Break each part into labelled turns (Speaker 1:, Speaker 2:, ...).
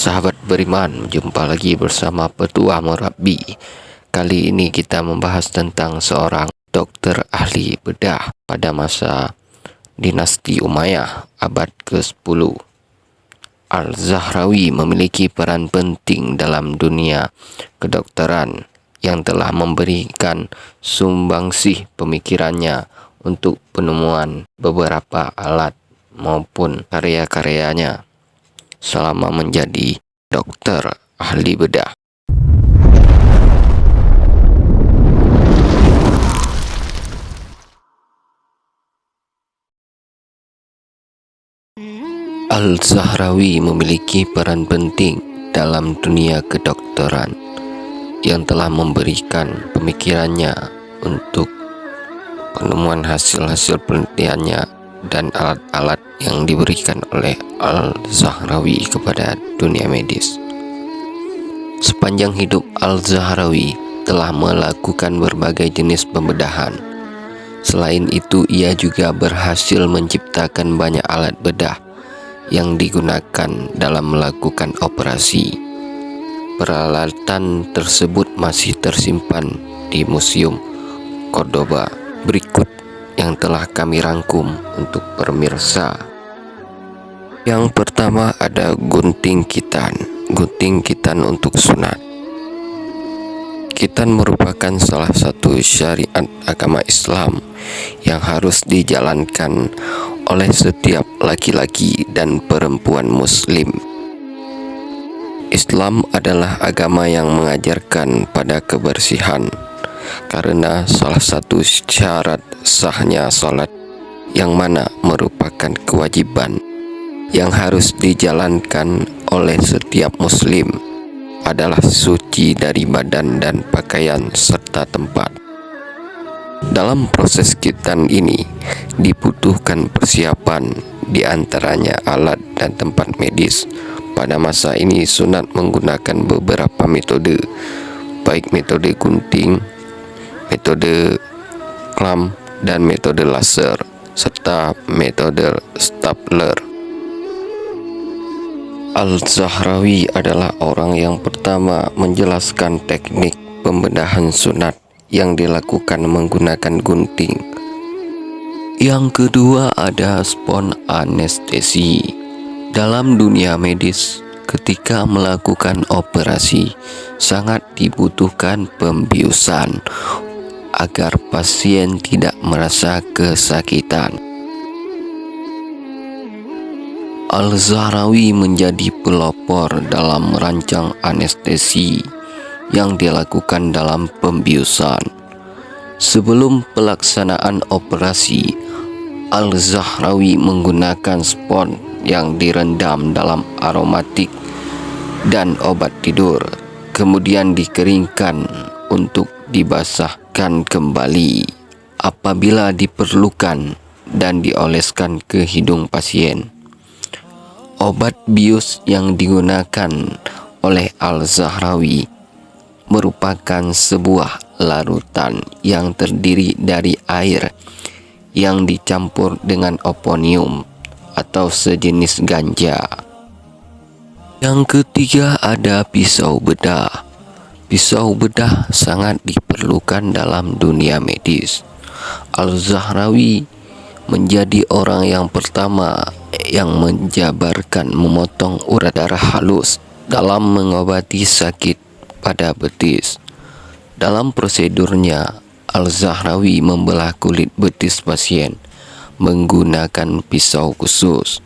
Speaker 1: Sahabat beriman, jumpa lagi bersama Petua Murabi. Kali ini kita membahas tentang seorang dokter ahli bedah pada masa dinasti Umayyah abad ke-10. Al-Zahrawi memiliki peran penting dalam dunia kedokteran yang telah memberikan sumbangsih pemikirannya untuk penemuan beberapa alat maupun karya-karyanya selama menjadi dokter ahli bedah. Al-Zahrawi memiliki peran penting dalam dunia kedokteran yang telah memberikan pemikirannya untuk penemuan hasil-hasil penelitiannya dan alat-alat yang diberikan oleh Al-Zahrawi kepada dunia medis. Sepanjang hidup, Al-Zahrawi telah melakukan berbagai jenis pembedahan. Selain itu, ia juga berhasil menciptakan banyak alat bedah yang digunakan dalam melakukan operasi. Peralatan tersebut masih tersimpan di Museum Cordoba. Berikut yang telah kami rangkum untuk pemirsa. Yang pertama ada gunting kitan. Gunting kitan untuk sunat. Kitan merupakan salah satu syariat agama Islam yang harus dijalankan oleh setiap laki-laki dan perempuan muslim. Islam adalah agama yang mengajarkan pada kebersihan, karena salah satu syarat sahnya salat, yang mana merupakan kewajiban yang harus dijalankan oleh setiap muslim, adalah suci dari badan dan pakaian serta tempat. Dalam proses kitan ini dibutuhkan persiapan, diantaranya alat dan tempat medis. Pada masa ini sunat menggunakan beberapa metode, baik metode gunting, metode klam, dan metode laser, serta metode stapler. Al-Zahrawi adalah orang yang pertama menjelaskan teknik pembedahan sunat yang dilakukan menggunakan gunting. Yang kedua ada spon anestesi. Dalam dunia medis, ketika melakukan operasi, sangat dibutuhkan pembiusan agar pasien tidak merasa kesakitan. Al-Zahrawi menjadi pelopor dalam merancang anestesi yang dilakukan dalam pembiusan. Sebelum pelaksanaan operasi, Al-Zahrawi menggunakan spon yang direndam dalam aromatik dan obat tidur, kemudian dikeringkan untuk dibasahkan kembali apabila diperlukan dan dioleskan ke hidung pasien. Obat bius yang digunakan oleh Al-Zahrawi merupakan sebuah larutan yang terdiri dari air yang dicampur dengan oponium atau sejenis ganja. Yang ketiga ada pisau bedah. Pisau bedah sangat diperlukan dalam dunia medis. Al-Zahrawi menjadi orang yang pertama yang menjabarkan memotong urat darah halus dalam mengobati sakit pada betis. Dalam prosedurnya, Al-Zahrawi membelah kulit betis pasien menggunakan pisau khusus,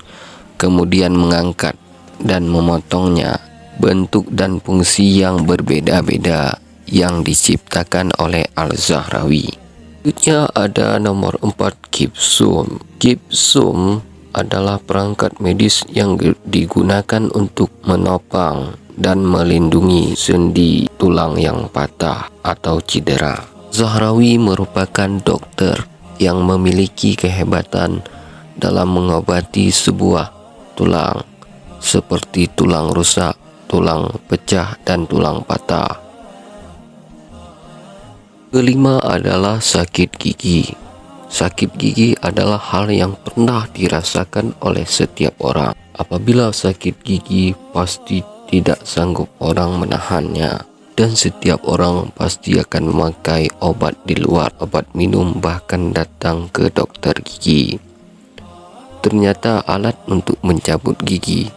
Speaker 1: kemudian mengangkat dan memotongnya. Bentuk dan fungsi yang berbeda-beda yang diciptakan oleh Al-Zahrawi. Selanjutnya ada nomor 4, gipsum. Gipsum adalah perangkat medis yang digunakan untuk menopang dan melindungi sendi tulang yang patah atau cedera. Zahrawi merupakan dokter yang memiliki kehebatan dalam mengobati sebuah tulang, seperti tulang rusak, tulang pecah, dan tulang patah. Kelima adalah sakit gigi. Sakit gigi adalah hal yang pernah dirasakan oleh setiap orang. Apabila sakit gigi, pasti tidak sanggup orang menahannya, dan setiap orang pasti akan memakai obat di luar, obat minum, bahkan datang ke dokter gigi. Ternyata alat untuk mencabut gigi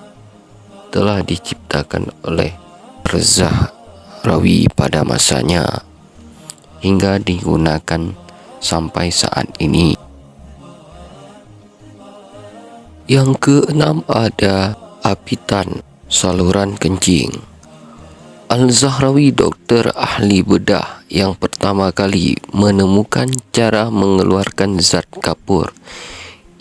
Speaker 1: telah diciptakan oleh Al-Zahrawi pada masanya hingga digunakan sampai saat ini. Yang keenam ada apitan saluran kencing. Al-Zahrawi, dokter ahli bedah yang pertama kali menemukan cara mengeluarkan zat kapur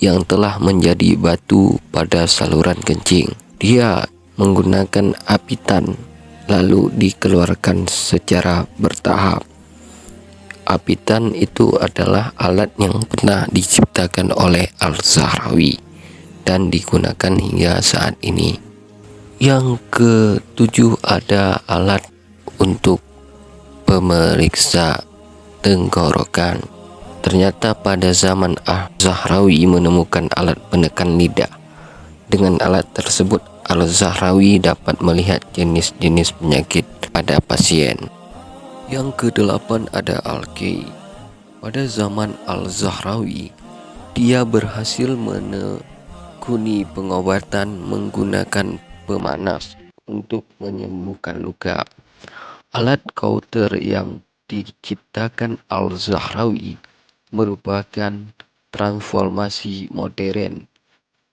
Speaker 1: yang telah menjadi batu pada saluran kencing. Dia menggunakan apitan lalu dikeluarkan secara bertahap. Apitan itu adalah alat yang pernah diciptakan oleh Al-Zahrawi dan digunakan hingga saat ini. Yang ketujuh ada alat untuk pemeriksa tenggorokan. Ternyata pada zaman Al-Zahrawi menemukan alat penekan lidah. Dengan alat tersebut Al-Zahrawi dapat melihat jenis-jenis penyakit pada pasien. Yang kedelapan ada Al-Kay. Pada zaman Al-Zahrawi, dia berhasil menekuni pengobatan menggunakan pemanas untuk menyembuhkan luka. Alat kauter yang diciptakan Al-Zahrawi merupakan transformasi modern.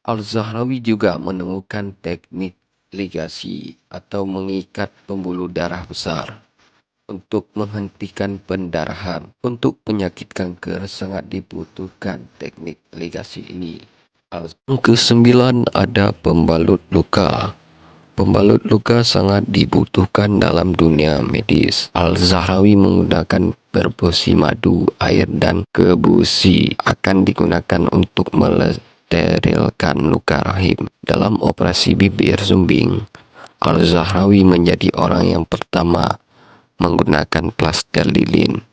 Speaker 1: Al-Zahrawi juga menemukan teknik ligasi atau mengikat pembuluh darah besar untuk menghentikan pendarahan. Untuk penyakit kanker sangat dibutuhkan teknik ligasi ini. Yang kesembilan ada pembalut luka. Pembalut luka sangat dibutuhkan dalam dunia medis. Al-Zahrawi menggunakan berbusi madu, air, dan kebusi akan digunakan untuk mensterilkan luka rahim. Dalam operasi bibir sumbing, Al-Zahrawi menjadi orang yang pertama menggunakan plaster lilin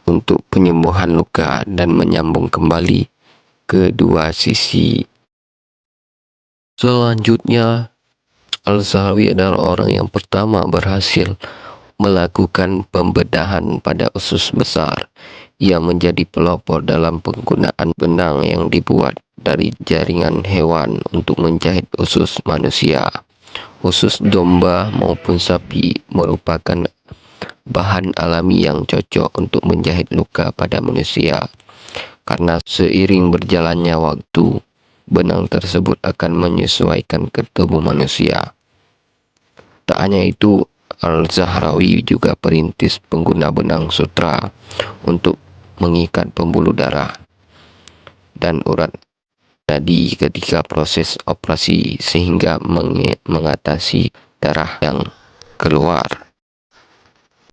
Speaker 1: untuk penyembuhan luka dan menyambung kembali kedua sisi. Selanjutnya, Al-Zahrawi adalah orang yang pertama berhasil melakukan pembedahan pada usus besar. Ia menjadi pelopor dalam penggunaan benang yang dibuat dari jaringan hewan untuk menjahit usus manusia. Usus domba maupun sapi merupakan bahan alami yang cocok untuk menjahit luka pada manusia. Karena seiring berjalannya waktu, benang tersebut akan menyesuaikan ke tubuh manusia. Tak hanya itu, Al-Zahrawi juga perintis pengguna benang sutra untuk mengikat pembuluh darah dan urat nadi ketika proses operasi sehingga mengatasi darah yang keluar.